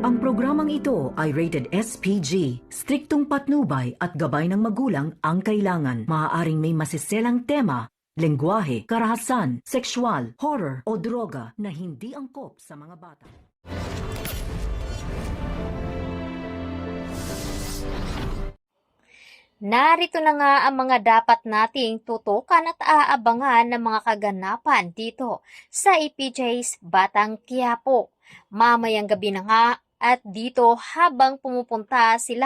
Ang programang ito ay rated SPG. Striktong patnubay at gabay ng magulang ang kailangan. Maaaring may masiselang tema, lengguwahe, karahasan, sexual, horror o droga na hindi angkop sa mga bata. Narito na nga ang mga dapat nating tutukan at aabangan ng mga kaganapan dito sa EPJ's Batang Quiapo. Mamayang gabi na nga at dito habang pumupunta si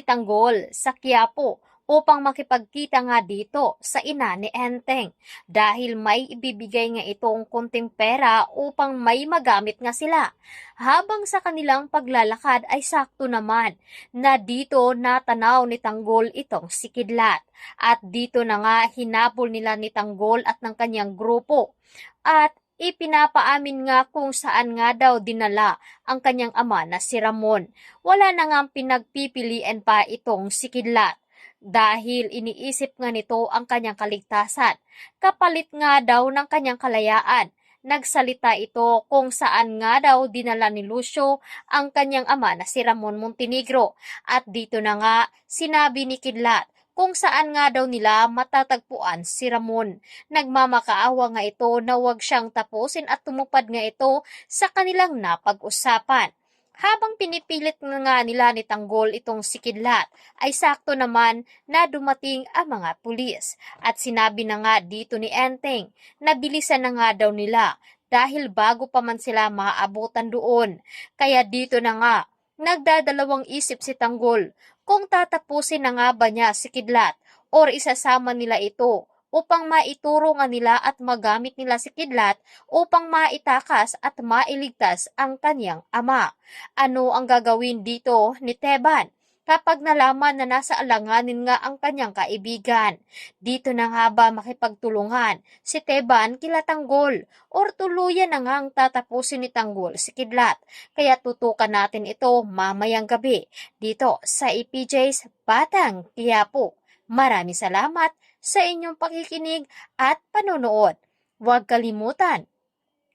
Tanggol sa Quiapo upang makipagkita nga dito sa ina ni Enteng dahil may ibibigay nga itong kunting pera upang may magamit nga sila. Habang sa kanilang paglalakad ay sakto naman na dito natanaw ni Tanggol itong si Kidlat. At dito na nga hinabol nila ni Tanggol at ng kanyang grupo. At ipinapaamin nga kung saan nga daw dinala ang kanyang ama na si Ramon. Wala na nga pinagpipilian pa itong si Kidlat dahil iniisip nga nito ang kanyang kaligtasan. Kapalit nga daw ng kanyang kalayaan. Nagsalita ito kung saan nga daw dinala ni Lucio ang kanyang ama na si Ramon Montenegro. At dito na nga sinabi ni Kidlat kung saan nga daw nila matatagpuan si Ramon. Nagmamakaawa nga ito na huwag siyang tapusin at tumupad nga ito sa kanilang napag-usapan. Habang pinipilit nga nila ni Tanggol itong si Kidlat, ay sakto naman na dumating ang mga pulis. At sinabi na nga dito ni Enteng na bilisan na nga daw nila dahil bago pa man sila maabutan doon. Kaya dito na nga, nagdadalawang isip si Tanggol kung tatapusin na nga ba niya si Kidlat or isasama nila ito upang maituro nga nila at magamit nila si Kidlat upang maitakas at mailigtas ang kanyang ama. Ano ang gagawin dito ni Teban kapag nalaman na nasa alanganin nga ang kanyang kaibigan? Dito na nga ba makipagtulungan si Teban kila Tanggol or tuluyan na nga ang tatapusin ni Tanggol si Kidlat? Kaya tutukan natin ito mamayang gabi dito sa EPJ's Batang Quiapo. Maraming salamat sa inyong pakikinig at panonood. Huwag kalimutan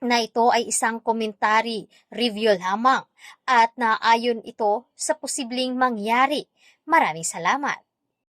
na ito ay isang commentary review lamang at naayon ito sa posibleng mangyari. Maraming salamat.